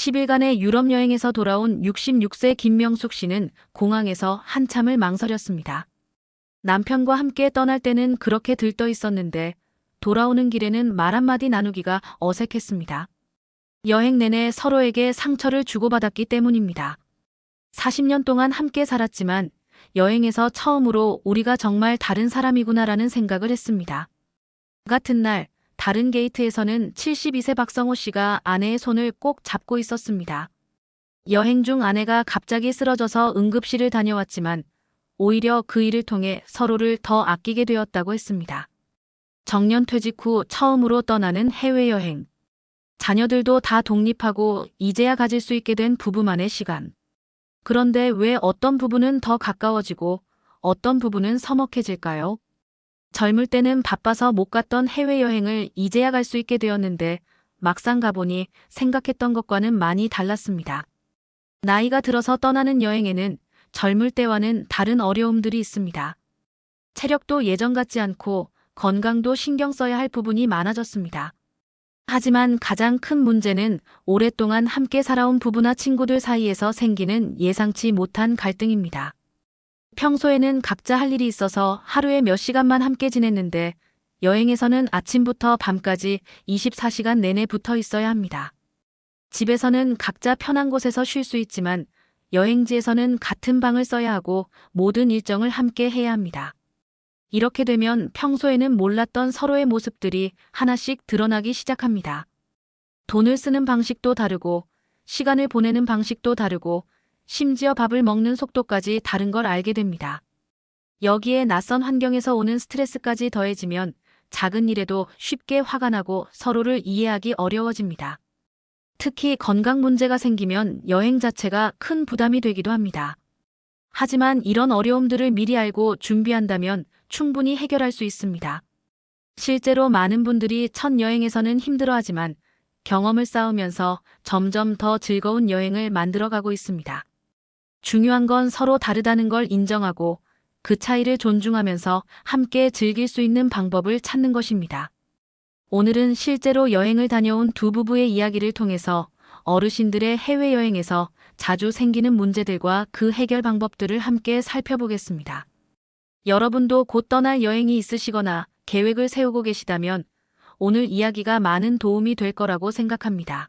10일간의 유럽 여행에서 돌아온 66세 김명숙 씨는 공항에서 한참을 망설였습니다. 남편과 함께 떠날 때는 그렇게 들떠 있었는데 돌아오는 길에는 말 한마디 나누기가 어색했습니다. 여행 내내 서로에게 상처를 주고받았기 때문입니다. 40년 동안 함께 살았지만 여행에서 처음으로 우리가 정말 다른 사람이구나라는 생각을 했습니다. 같은 날 다른 게이트에서는 72세 박성호 씨가 아내의 손을 꼭 잡고 있었습니다. 여행 중 아내가 갑자기 쓰러져서 응급실을 다녀왔지만 오히려 그 일을 통해 서로를 더 아끼게 되었다고 했습니다. 정년 퇴직 후 처음으로 떠나는 해외여행. 자녀들도 다 독립하고 이제야 가질 수 있게 된 부부만의 시간. 그런데 왜 어떤 부분은 더 가까워지고 어떤 부분은 서먹해질까요? 젊을 때는 바빠서 못 갔던 해외여행을 이제야 갈 수 있게 되었는데 막상 가보니 생각했던 것과는 많이 달랐습니다. 나이가 들어서 떠나는 여행에는 젊을 때와는 다른 어려움들이 있습니다. 체력도 예전 같지 않고 건강도 신경 써야 할 부분이 많아졌습니다. 하지만 가장 큰 문제는 오랫동안 함께 살아온 부부나 친구들 사이에서 생기는 예상치 못한 갈등입니다. 평소에는 각자 할 일이 있어서 하루에 몇 시간만 함께 지냈는데 여행에서는 아침부터 밤까지 24시간 내내 붙어 있어야 합니다. 집에서는 각자 편한 곳에서 쉴 수 있지만 여행지에서는 같은 방을 써야 하고 모든 일정을 함께 해야 합니다. 이렇게 되면 평소에는 몰랐던 서로의 모습들이 하나씩 드러나기 시작합니다. 돈을 쓰는 방식도 다르고 시간을 보내는 방식도 다르고 심지어 밥을 먹는 속도까지 다른 걸 알게 됩니다. 여기에 낯선 환경에서 오는 스트레스까지 더해지면 작은 일에도 쉽게 화가 나고 서로를 이해하기 어려워집니다. 특히 건강 문제가 생기면 여행 자체가 큰 부담이 되기도 합니다. 하지만 이런 어려움들을 미리 알고 준비한다면 충분히 해결할 수 있습니다. 실제로 많은 분들이 첫 여행에서는 힘들어하지만 경험을 쌓으면서 점점 더 즐거운 여행을 만들어가고 있습니다. 중요한 건 서로 다르다는 걸 인정하고 그 차이를 존중하면서 함께 즐길 수 있는 방법을 찾는 것입니다. 오늘은 실제로 여행을 다녀온 두 부부의 이야기를 통해서 어르신들의 해외여행에서 자주 생기는 문제들과 그 해결 방법들을 함께 살펴보겠습니다. 여러분도 곧 떠날 여행이 있으시거나 계획을 세우고 계시다면 오늘 이야기가 많은 도움이 될 거라고 생각합니다.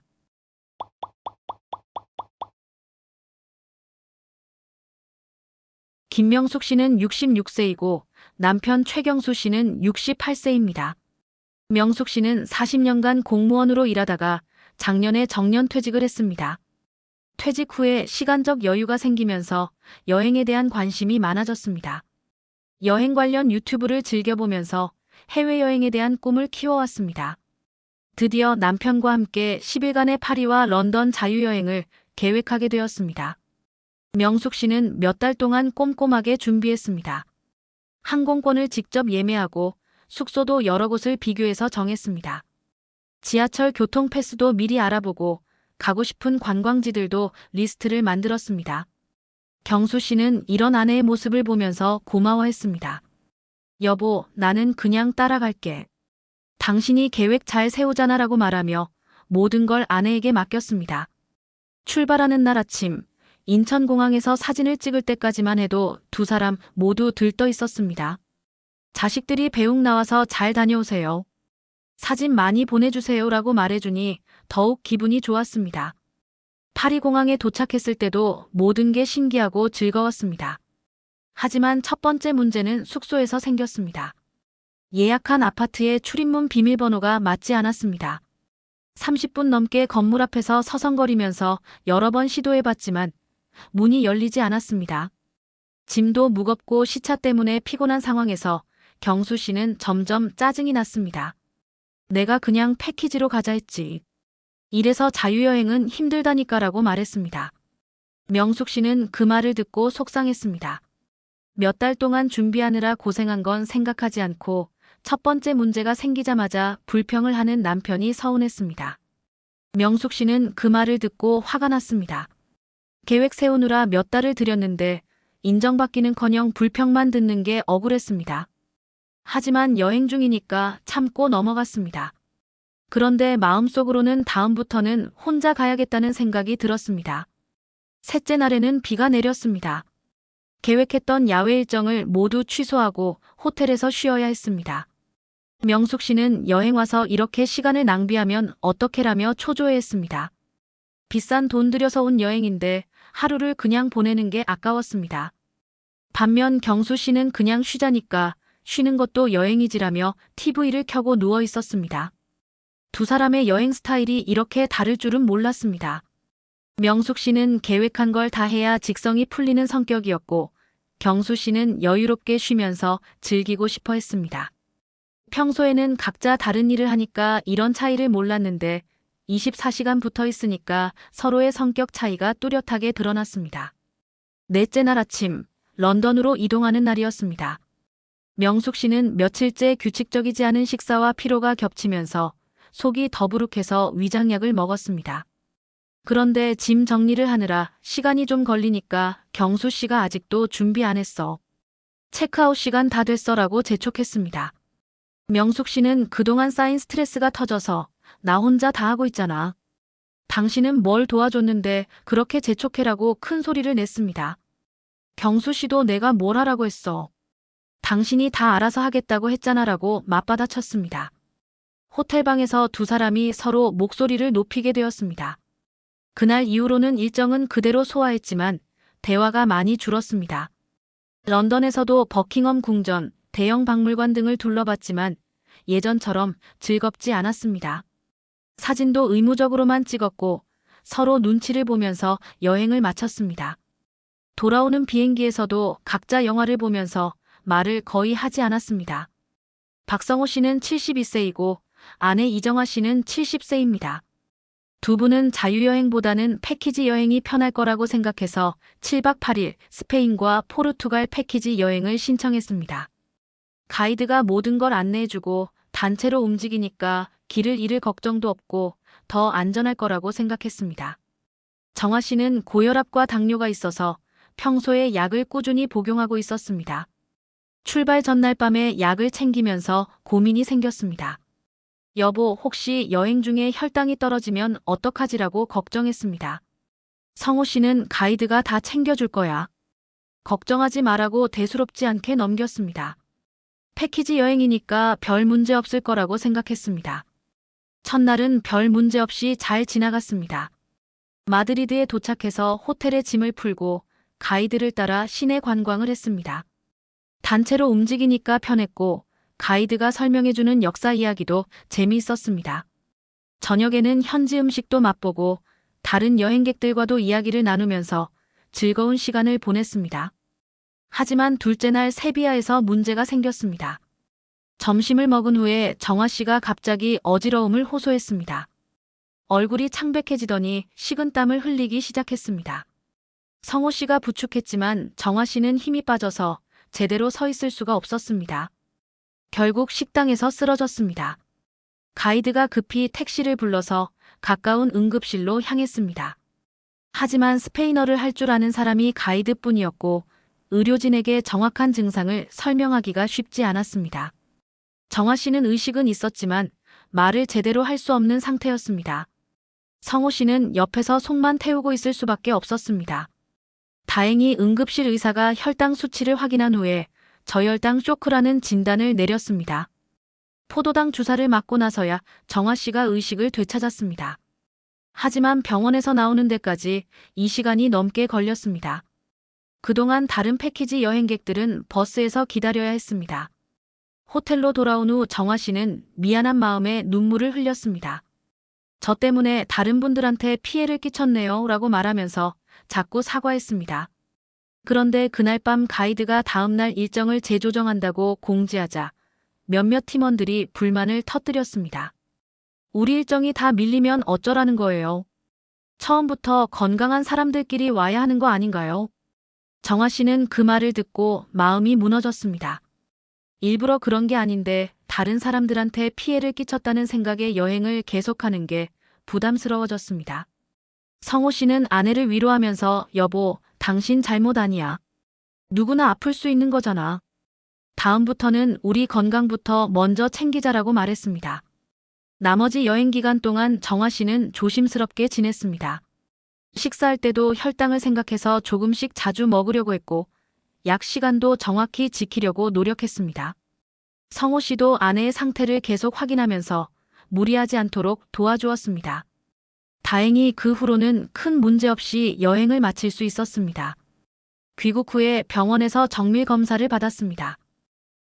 김명숙 씨는 66세이고 남편 최경수 씨는 68세입니다. 명숙 씨는 40년간 공무원으로 일하다가 작년에 정년퇴직을 했습니다. 퇴직 후에 시간적 여유가 생기면서 여행에 대한 관심이 많아졌습니다. 여행 관련 유튜브를 즐겨보면서 해외여행에 대한 꿈을 키워왔습니다. 드디어 남편과 함께 10일간의 파리와 런던 자유여행을 계획하게 되었습니다. 명숙 씨는 몇 달 동안 꼼꼼하게 준비했습니다. 항공권을 직접 예매하고 숙소도 여러 곳을 비교해서 정했습니다. 지하철 교통 패스도 미리 알아보고 가고 싶은 관광지들도 리스트를 만들었습니다. 경수 씨는 이런 아내의 모습을 보면서 고마워했습니다. 여보, 나는 그냥 따라갈게. 당신이 계획 잘 세우잖아라고 말하며 모든 걸 아내에게 맡겼습니다. 출발하는 날 아침, 인천공항에서 사진을 찍을 때까지만 해도 두 사람 모두 들떠 있었습니다. 자식들이 배웅 나와서 잘 다녀오세요. 사진 많이 보내주세요라고 말해주니 더욱 기분이 좋았습니다. 파리공항에 도착했을 때도 모든 게 신기하고 즐거웠습니다. 하지만 첫 번째 문제는 숙소에서 생겼습니다. 예약한 아파트의 출입문 비밀번호가 맞지 않았습니다. 30분 넘게 건물 앞에서 서성거리면서 여러 번 시도해봤지만 문이 열리지 않았습니다. 짐도 무겁고 시차 때문에 피곤한 상황에서 경수 씨는 점점 짜증이 났습니다. 내가 그냥 패키지로 가자 했지. 이래서 자유여행은 힘들다니까라고 말했습니다. 명숙 씨는 그 말을 듣고 속상했습니다. 몇 달 동안 준비하느라 고생한 건 생각하지 않고 첫 번째 문제가 생기자마자 불평을 하는 남편이 서운했습니다. 명숙 씨는 그 말을 듣고 화가 났습니다. 계획 세우느라 몇 달을 들였는데 인정받기는커녕 불평만 듣는 게 억울했습니다. 하지만 여행 중이니까 참고 넘어갔습니다. 그런데 마음속으로는 다음부터는 혼자 가야겠다는 생각이 들었습니다. 셋째 날에는 비가 내렸습니다. 계획했던 야외 일정을 모두 취소하고 호텔에서 쉬어야 했습니다. 명숙 씨는 여행 와서 이렇게 시간을 낭비하면 어떡해라며 초조해했습니다. 비싼 돈 들여서 온 여행인데 하루를 그냥 보내는 게 아까웠습니다. 반면 경수 씨는 그냥 쉬자니까 쉬는 것도 여행이지라며 TV를 켜고 누워 있었습니다. 두 사람의 여행 스타일이 이렇게 다를 줄은 몰랐습니다. 명숙 씨는 계획한 걸 다 해야 직성이 풀리는 성격이었고 경수 씨는 여유롭게 쉬면서 즐기고 싶어 했습니다. 평소에는 각자 다른 일을 하니까 이런 차이를 몰랐는데 24시간 붙어 있으니까 서로의 성격 차이가 뚜렷하게 드러났습니다. 넷째 날 아침, 런던으로 이동하는 날이었습니다. 명숙 씨는 며칠째 규칙적이지 않은 식사와 피로가 겹치면서 속이 더부룩해서 위장약을 먹었습니다. 그런데 짐 정리를 하느라 시간이 좀 걸리니까 경수 씨가 아직도 준비 안 했어. 체크아웃 시간 다 됐어라고 재촉했습니다. 명숙 씨는 그동안 쌓인 스트레스가 터져서 나 혼자 다 하고 있잖아. 당신은 뭘 도와줬는데 그렇게 재촉해라고 큰 소리를 냈습니다. 경수 씨도 내가 뭘 하라고 했어. 당신이 다 알아서 하겠다고 했잖아라고 맞받아쳤습니다. 호텔방에서 두 사람이 서로 목소리를 높이게 되었습니다. 그날 이후로는 일정은 그대로 소화했지만 대화가 많이 줄었습니다. 런던에서도 버킹엄 궁전, 대형 박물관 등을 둘러봤지만 예전처럼 즐겁지 않았습니다. 사진도 의무적으로만 찍었고 서로 눈치를 보면서 여행을 마쳤습니다. 돌아오는 비행기에서도 각자 영화를 보면서 말을 거의 하지 않았습니다. 박성호 씨는 72세이고 아내 이정아 씨는 70세입니다. 두 분은 자유여행보다는 패키지 여행이 편할 거라고 생각해서 7박 8일 스페인과 포르투갈 패키지 여행을 신청했습니다. 가이드가 모든 걸 안내해주고 단체로 움직이니까 길을 잃을 걱정도 없고 더 안전할 거라고 생각했습니다. 정아 씨는 고혈압과 당뇨가 있어서 평소에 약을 꾸준히 복용하고 있었습니다. 출발 전날 밤에 약을 챙기면서 고민이 생겼습니다. 여보, 혹시 여행 중에 혈당이 떨어지면 어떡하지라고 걱정했습니다. 성호 씨는 가이드가 다 챙겨줄 거야. 걱정하지 말라고 대수롭지 않게 넘겼습니다. 패키지 여행이니까 별 문제 없을 거라고 생각했습니다. 첫날은 별 문제 없이 잘 지나갔습니다. 마드리드에 도착해서 호텔에 짐을 풀고 가이드를 따라 시내 관광을 했습니다. 단체로 움직이니까 편했고 가이드가 설명해주는 역사 이야기도 재미있었습니다. 저녁에는 현지 음식도 맛보고 다른 여행객들과도 이야기를 나누면서 즐거운 시간을 보냈습니다. 하지만 둘째 날 세비야에서 문제가 생겼습니다. 점심을 먹은 후에 정아 씨가 갑자기 어지러움을 호소했습니다. 얼굴이 창백해지더니 식은땀을 흘리기 시작했습니다. 성호 씨가 부축했지만 정아 씨는 힘이 빠져서 제대로 서 있을 수가 없었습니다. 결국 식당에서 쓰러졌습니다. 가이드가 급히 택시를 불러서 가까운 응급실로 향했습니다. 하지만 스페인어를 할 줄 아는 사람이 가이드뿐이었고 의료진에게 정확한 증상을 설명하기가 쉽지 않았습니다. 정아 씨는 의식은 있었지만 말을 제대로 할 수 없는 상태였습니다. 성호 씨는 옆에서 속만 태우고 있을 수밖에 없었습니다. 다행히 응급실 의사가 혈당 수치를 확인한 후에 저혈당 쇼크라는 진단을 내렸습니다. 포도당 주사를 맞고 나서야 정아 씨가 의식을 되찾았습니다. 하지만 병원에서 나오는 데까지 2시간이 넘게 걸렸습니다. 그동안 다른 패키지 여행객들은 버스에서 기다려야 했습니다. 호텔로 돌아온 후 정아 씨는 미안한 마음에 눈물을 흘렸습니다. 저 때문에 다른 분들한테 피해를 끼쳤네요 라고 말하면서 자꾸 사과했습니다. 그런데 그날 밤 가이드가 다음날 일정을 재조정한다고 공지하자 몇몇 팀원들이 불만을 터뜨렸습니다. 우리 일정이 다 밀리면 어쩌라는 거예요. 처음부터 건강한 사람들끼리 와야 하는 거 아닌가요? 정아 씨는 그 말을 듣고 마음이 무너졌습니다. 일부러 그런 게 아닌데 다른 사람들한테 피해를 끼쳤다는 생각에 여행을 계속하는 게 부담스러워졌습니다. 성호 씨는 아내를 위로하면서 여보, 당신 잘못 아니야. 누구나 아플 수 있는 거잖아. 다음부터는 우리 건강부터 먼저 챙기자라고 말했습니다. 나머지 여행 기간 동안 정화 씨는 조심스럽게 지냈습니다. 식사할 때도 혈당을 생각해서 조금씩 자주 먹으려고 했고, 약 시간도 정확히 지키려고 노력했습니다. 성호 씨도 아내의 상태를 계속 확인하면서 무리하지 않도록 도와주었습니다. 다행히 그 후로는 큰 문제 없이 여행을 마칠 수 있었습니다. 귀국 후에 병원에서 정밀 검사를 받았습니다.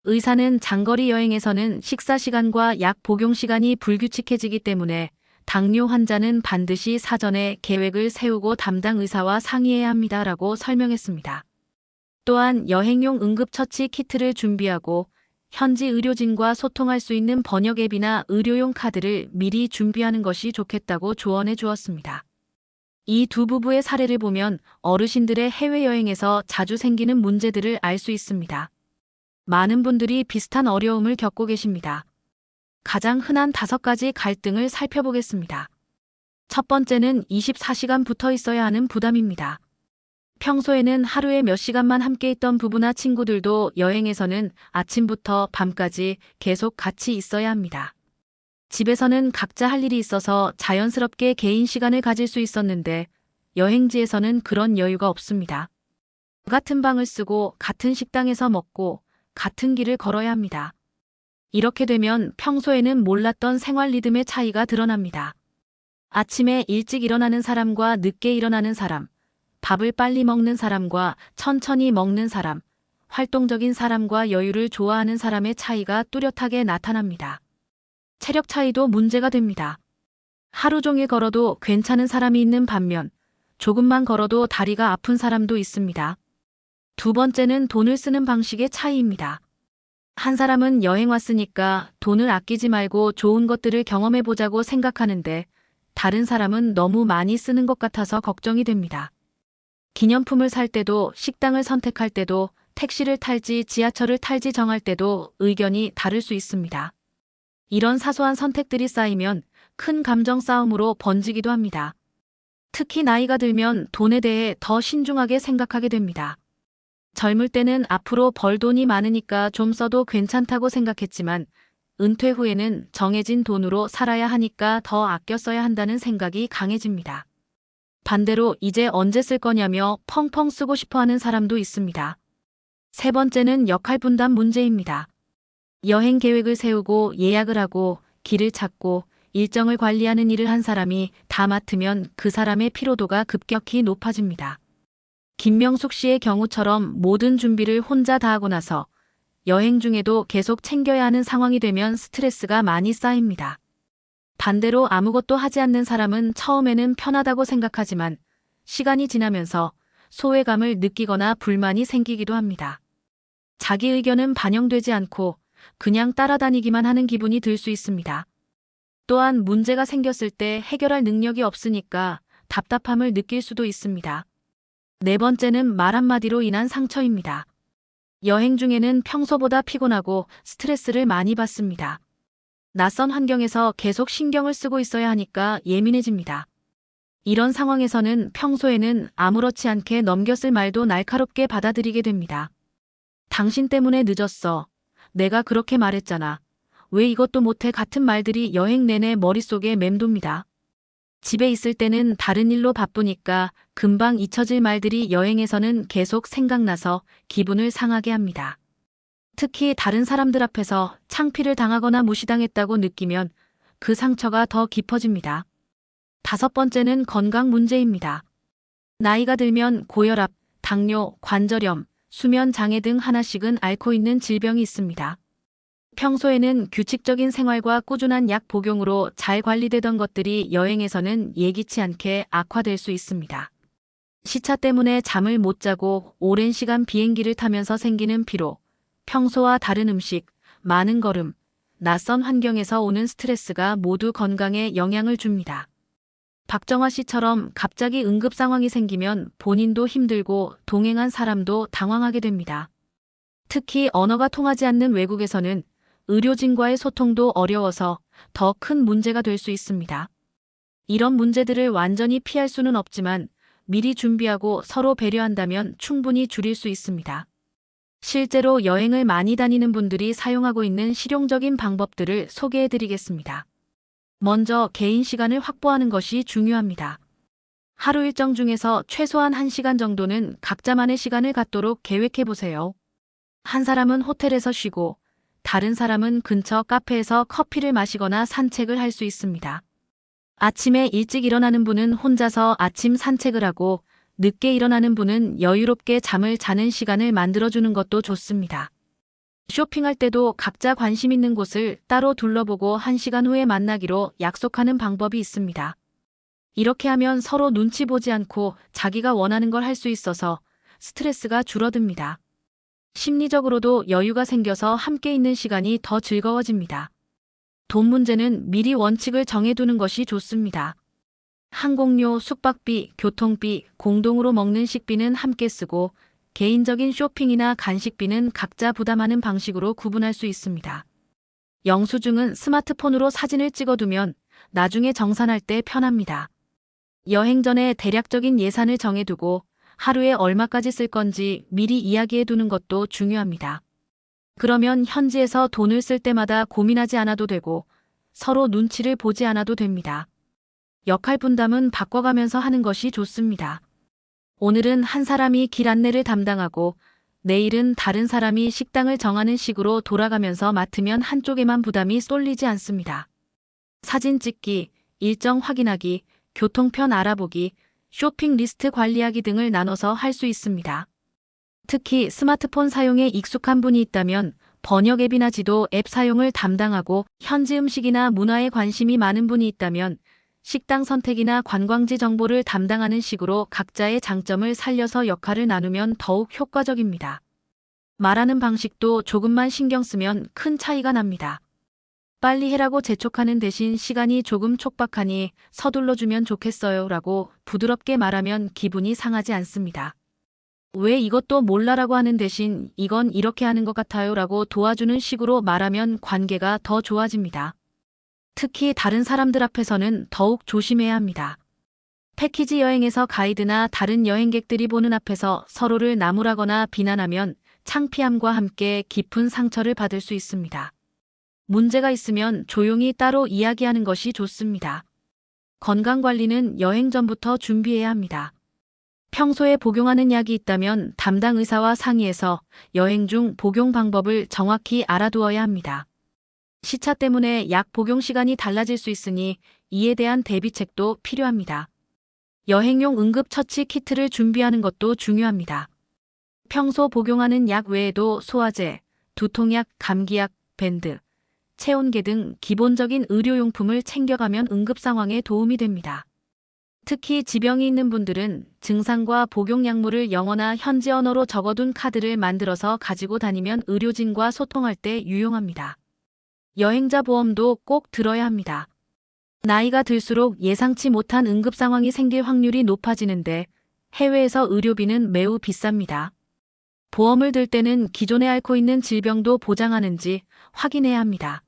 의사는 장거리 여행에서는 식사 시간과 약 복용 시간이 불규칙해지기 때문에 당뇨 환자는 반드시 사전에 계획을 세우고 담당 의사와 상의해야 합니다라고 설명했습니다. 또한 여행용 응급처치 키트를 준비하고 현지 의료진과 소통할 수 있는 번역 앱이나 의료용 카드를 미리 준비하는 것이 좋겠다고 조언해 주었습니다. 이 두 부부의 사례를 보면 어르신들의 해외여행에서 자주 생기는 문제들을 알 수 있습니다. 많은 분들이 비슷한 어려움을 겪고 계십니다. 가장 흔한 5가지 갈등을 살펴보겠습니다. 첫 번째는 24시간 붙어 있어야 하는 부담입니다. 평소에는 하루에 몇 시간만 함께 있던 부부나 친구들도 여행에서는 아침부터 밤까지 계속 같이 있어야 합니다. 집에서는 각자 할 일이 있어서 자연스럽게 개인 시간을 가질 수 있었는데 여행지에서는 그런 여유가 없습니다. 같은 방을 쓰고 같은 식당에서 먹고 같은 길을 걸어야 합니다. 이렇게 되면 평소에는 몰랐던 생활 리듬의 차이가 드러납니다. 아침에 일찍 일어나는 사람과 늦게 일어나는 사람, 밥을 빨리 먹는 사람과 천천히 먹는 사람, 활동적인 사람과 여유를 좋아하는 사람의 차이가 뚜렷하게 나타납니다. 체력 차이도 문제가 됩니다. 하루 종일 걸어도 괜찮은 사람이 있는 반면 조금만 걸어도 다리가 아픈 사람도 있습니다. 두 번째는 돈을 쓰는 방식의 차이입니다. 한 사람은 여행 왔으니까 돈을 아끼지 말고 좋은 것들을 경험해 보자고 생각하는데 다른 사람은 너무 많이 쓰는 것 같아서 걱정이 됩니다. 기념품을 살 때도 식당을 선택할 때도 택시를 탈지 지하철을 탈지 정할 때도 의견이 다를 수 있습니다. 이런 사소한 선택들이 쌓이면 큰 감정 싸움으로 번지기도 합니다. 특히 나이가 들면 돈에 대해 더 신중하게 생각하게 됩니다. 젊을 때는 앞으로 벌 돈이 많으니까 좀 써도 괜찮다고 생각했지만 은퇴 후에는 정해진 돈으로 살아야 하니까 더 아껴 써야 한다는 생각이 강해집니다. 반대로 이제 언제 쓸 거냐며 펑펑 쓰고 싶어하는 사람도 있습니다. 세 번째는 역할 분담 문제입니다. 여행 계획을 세우고 예약을 하고 길을 찾고 일정을 관리하는 일을 한 사람이 다 맡으면 그 사람의 피로도가 급격히 높아집니다. 김명숙 씨의 경우처럼 모든 준비를 혼자 다 하고 나서 여행 중에도 계속 챙겨야 하는 상황이 되면 스트레스가 많이 쌓입니다. 반대로 아무것도 하지 않는 사람은 처음에는 편하다고 생각하지만 시간이 지나면서 소외감을 느끼거나 불만이 생기기도 합니다. 자기 의견은 반영되지 않고 그냥 따라다니기만 하는 기분이 들 수 있습니다. 또한 문제가 생겼을 때 해결할 능력이 없으니까 답답함을 느낄 수도 있습니다. 네 번째는 말 한마디로 인한 상처입니다. 여행 중에는 평소보다 피곤하고 스트레스를 많이 받습니다. 낯선 환경에서 계속 신경을 쓰고 있어야 하니까 예민해집니다. 이런 상황에서는 평소에는 아무렇지 않게 넘겼을 말도 날카롭게 받아들이게 됩니다. 당신 때문에 늦었어. 내가 그렇게 말했잖아. 왜 이것도 못해 같은 말들이 여행 내내 머릿속에 맴돕니다. 집에 있을 때는 다른 일로 바쁘니까 금방 잊혀질 말들이 여행에서는 계속 생각나서 기분을 상하게 합니다. 특히 다른 사람들 앞에서 창피를 당하거나 무시당했다고 느끼면 그 상처가 더 깊어집니다. 다섯 번째는 건강 문제입니다. 나이가 들면 고혈압, 당뇨, 관절염, 수면 장애 등 하나씩은 앓고 있는 질병이 있습니다. 평소에는 규칙적인 생활과 꾸준한 약 복용으로 잘 관리되던 것들이 여행에서는 예기치 않게 악화될 수 있습니다. 시차 때문에 잠을 못 자고 오랜 시간 비행기를 타면서 생기는 피로, 평소와 다른 음식, 많은 걸음, 낯선 환경에서 오는 스트레스가 모두 건강에 영향을 줍니다. 박정화 씨처럼 갑자기 응급 상황이 생기면 본인도 힘들고 동행한 사람도 당황하게 됩니다. 특히 언어가 통하지 않는 외국에서는 의료진과의 소통도 어려워서 더 큰 문제가 될 수 있습니다. 이런 문제들을 완전히 피할 수는 없지만 미리 준비하고 서로 배려한다면 충분히 줄일 수 있습니다. 실제로 여행을 많이 다니는 분들이 사용하고 있는 실용적인 방법들을 소개해 드리겠습니다. 먼저 개인 시간을 확보하는 것이 중요합니다. 하루 일정 중에서 최소한 1시간 정도는 각자만의 시간을 갖도록 계획해 보세요. 한 사람은 호텔에서 쉬고, 다른 사람은 근처 카페에서 커피를 마시거나 산책을 할 수 있습니다. 아침에 일찍 일어나는 분은 혼자서 아침 산책을 하고, 늦게 일어나는 분은 여유롭게 잠을 자는 시간을 만들어주는 것도 좋습니다. 쇼핑할 때도 각자 관심 있는 곳을 따로 둘러보고 1시간 후에 만나기로 약속하는 방법이 있습니다. 이렇게 하면 서로 눈치 보지 않고 자기가 원하는 걸 할 수 있어서 스트레스가 줄어듭니다. 심리적으로도 여유가 생겨서 함께 있는 시간이 더 즐거워집니다. 돈 문제는 미리 원칙을 정해두는 것이 좋습니다. 항공료, 숙박비, 교통비, 공동으로 먹는 식비는 함께 쓰고 개인적인 쇼핑이나 간식비는 각자 부담하는 방식으로 구분할 수 있습니다. 영수증은 스마트폰으로 사진을 찍어두면 나중에 정산할 때 편합니다. 여행 전에 대략적인 예산을 정해두고 하루에 얼마까지 쓸 건지 미리 이야기해 두는 것도 중요합니다. 그러면 현지에서 돈을 쓸 때마다 고민하지 않아도 되고 서로 눈치를 보지 않아도 됩니다. 역할 분담은 바꿔가면서 하는 것이 좋습니다. 오늘은 한 사람이 길 안내를 담당하고 내일은 다른 사람이 식당을 정하는 식으로 돌아가면서 맡으면 한쪽에만 부담이 쏠리지 않습니다. 사진 찍기, 일정 확인하기, 교통편 알아보기, 쇼핑 리스트 관리하기 등을 나눠서 할 수 있습니다. 특히 스마트폰 사용에 익숙한 분이 있다면 번역 앱이나 지도 앱 사용을 담당하고 현지 음식이나 문화에 관심이 많은 분이 있다면 식당 선택이나 관광지 정보를 담당하는 식으로 각자의 장점을 살려서 역할을 나누면 더욱 효과적입니다. 말하는 방식도 조금만 신경 쓰면 큰 차이가 납니다. 빨리 해라고 재촉하는 대신 시간이 조금 촉박하니 서둘러 주면 좋겠어요 라고 부드럽게 말하면 기분이 상하지 않습니다. 왜 이것도 몰라라고 하는 대신 이건 이렇게 하는 것 같아요 라고 도와주는 식으로 말하면 관계가 더 좋아집니다. 특히 다른 사람들 앞에서는 더욱 조심해야 합니다. 패키지 여행에서 가이드나 다른 여행객들이 보는 앞에서 서로를 나무라거나 비난하면 창피함과 함께 깊은 상처를 받을 수 있습니다. 문제가 있으면 조용히 따로 이야기하는 것이 좋습니다. 건강관리는 여행 전부터 준비해야 합니다. 평소에 복용하는 약이 있다면 담당 의사와 상의해서 여행 중 복용 방법을 정확히 알아두어야 합니다. 시차 때문에 약 복용 시간이 달라질 수 있으니 이에 대한 대비책도 필요합니다. 여행용 응급처치 키트를 준비하는 것도 중요합니다. 평소 복용하는 약 외에도 소화제, 두통약, 감기약, 밴드, 체온계 등 기본적인 의료용품을 챙겨가면 응급 상황에 도움이 됩니다. 특히 지병이 있는 분들은 증상과 복용약물을 영어나 현지 언어로 적어둔 카드를 만들어서 가지고 다니면 의료진과 소통할 때 유용합니다. 여행자 보험도 꼭 들어야 합니다. 나이가 들수록 예상치 못한 응급 상황이 생길 확률이 높아지는데 해외에서 의료비는 매우 비쌉니다. 보험을 들 때는 기존에 앓고 있는 질병도 보장하는지 확인해야 합니다.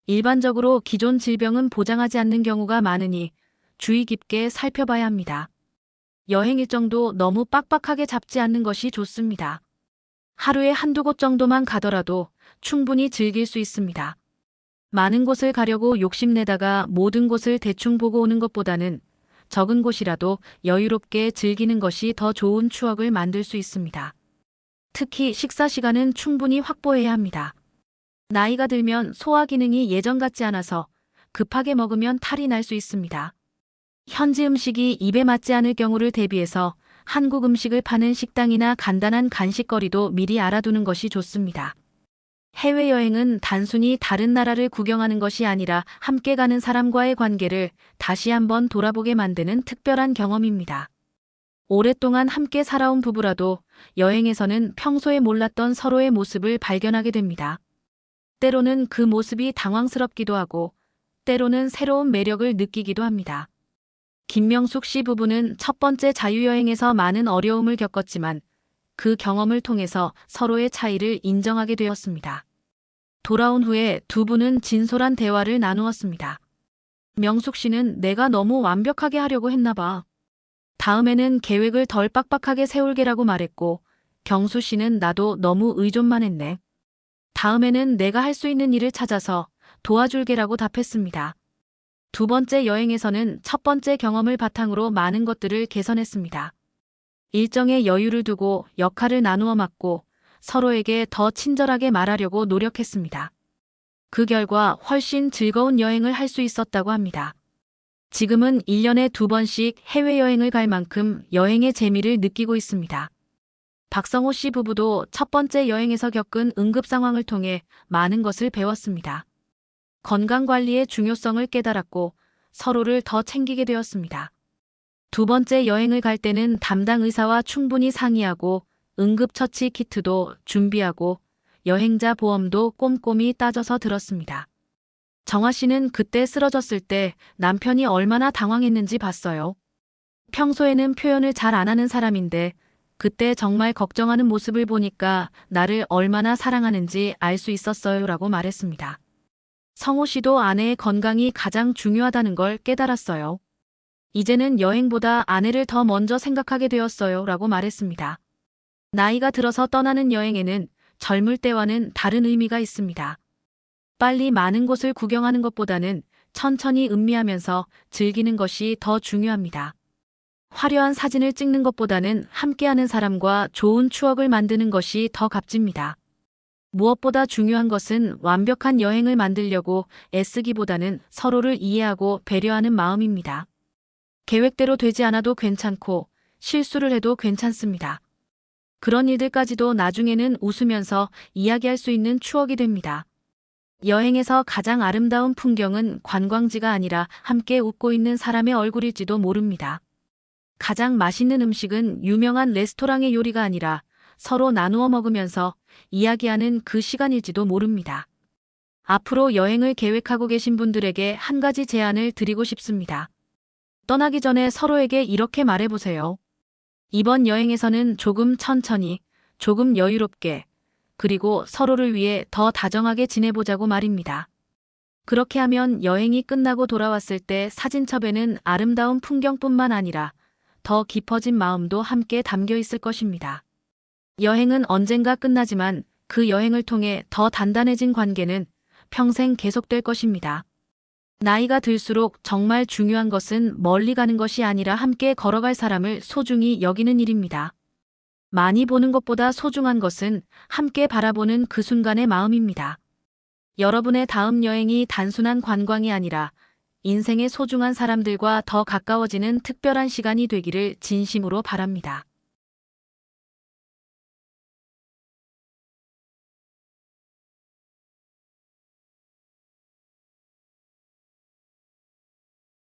일반적으로 기존 질병은 보장하지 않는 경우가 많으니 주의 깊게 살펴봐야 합니다. 여행 일정도 너무 빡빡하게 잡지 않는 것이 좋습니다. 하루에 한두 곳 정도만 가더라도 충분히 즐길 수 있습니다. 많은 곳을 가려고 욕심내다가 모든 곳을 대충 보고 오는 것보다는 적은 곳이라도 여유롭게 즐기는 것이 더 좋은 추억을 만들 수 있습니다. 특히 식사 시간은 충분히 확보해야 합니다. 나이가 들면 소화 기능이 예전 같지 않아서 급하게 먹으면 탈이 날 수 있습니다. 현지 음식이 입에 맞지 않을 경우를 대비해서 한국 음식을 파는 식당이나 간단한 간식거리도 미리 알아두는 것이 좋습니다. 해외여행은 단순히 다른 나라를 구경하는 것이 아니라 함께 가는 사람과의 관계를 다시 한번 돌아보게 만드는 특별한 경험입니다. 오랫동안 함께 살아온 부부라도 여행에서는 평소에 몰랐던 서로의 모습을 발견하게 됩니다. 때로는 그 모습이 당황스럽기도 하고 때로는 새로운 매력을 느끼기도 합니다. 김명숙 씨 부부는 첫 번째 자유여행에서 많은 어려움을 겪었지만 그 경험을 통해서 서로의 차이를 인정하게 되었습니다. 돌아온 후에 두 분은 진솔한 대화를 나누었습니다. 명숙 씨는 내가 너무 완벽하게 하려고 했나 봐. 다음에는 계획을 덜 빡빡하게 세울게라고 말했고 경수 씨는 나도 너무 의존만 했네. 다음에는 내가 할 수 있는 일을 찾아서 도와줄게라고 답했습니다. 두 번째 여행에서는 첫 번째 경험을 바탕으로 많은 것들을 개선했습니다. 일정에 여유를 두고 역할을 나누어 맡고 서로에게 더 친절하게 말하려고 노력했습니다. 그 결과 훨씬 즐거운 여행을 할 수 있었다고 합니다. 지금은 1년에 2번씩 해외여행을 갈 만큼 여행의 재미를 느끼고 있습니다. 박성호 씨 부부도 첫 번째 여행에서 겪은 응급 상황을 통해 많은 것을 배웠습니다. 건강관리의 중요성을 깨달았고 서로를 더 챙기게 되었습니다. 두 번째 여행을 갈 때는 담당 의사와 충분히 상의하고 응급처치 키트도 준비하고 여행자 보험도 꼼꼼히 따져서 들었습니다. 정화 씨는 그때 쓰러졌을 때 남편이 얼마나 당황했는지 봤어요. 평소에는 표현을 잘 안 하는 사람인데 그때 정말 걱정하는 모습을 보니까 나를 얼마나 사랑하는지 알 수 있었어요 라고 말했습니다. 성호 씨도 아내의 건강이 가장 중요하다는 걸 깨달았어요. 이제는 여행보다 아내를 더 먼저 생각하게 되었어요 라고 말했습니다. 나이가 들어서 떠나는 여행에는 젊을 때와는 다른 의미가 있습니다. 빨리 많은 곳을 구경하는 것보다는 천천히 음미하면서 즐기는 것이 더 중요합니다. 화려한 사진을 찍는 것보다는 함께하는 사람과 좋은 추억을 만드는 것이 더 값집니다. 무엇보다 중요한 것은 완벽한 여행을 만들려고 애쓰기보다는 서로를 이해하고 배려하는 마음입니다. 계획대로 되지 않아도 괜찮고 실수를 해도 괜찮습니다. 그런 일들까지도 나중에는 웃으면서 이야기할 수 있는 추억이 됩니다. 여행에서 가장 아름다운 풍경은 관광지가 아니라 함께 웃고 있는 사람의 얼굴일지도 모릅니다. 가장 맛있는 음식은 유명한 레스토랑의 요리가 아니라 서로 나누어 먹으면서 이야기하는 그 시간일지도 모릅니다. 앞으로 여행을 계획하고 계신 분들에게 한 가지 제안을 드리고 싶습니다. 떠나기 전에 서로에게 이렇게 말해보세요. 이번 여행에서는 조금 천천히, 조금 여유롭게, 그리고 서로를 위해 더 다정하게 지내보자고 말입니다. 그렇게 하면 여행이 끝나고 돌아왔을 때 사진첩에는 아름다운 풍경뿐만 아니라 더 깊어진 마음도 함께 담겨 있을 것입니다. 여행은 언젠가 끝나지만 그 여행을 통해 더 단단해진 관계는 평생 계속될 것입니다. 나이가 들수록 정말 중요한 것은 멀리 가는 것이 아니라 함께 걸어갈 사람을 소중히 여기는 일입니다. 많이 보는 것보다 소중한 것은 함께 바라보는 그 순간의 마음입니다. 여러분의 다음 여행이 단순한 관광이 아니라 인생의 소중한 사람들과 더 가까워지는 특별한 시간이 되기를 진심으로 바랍니다.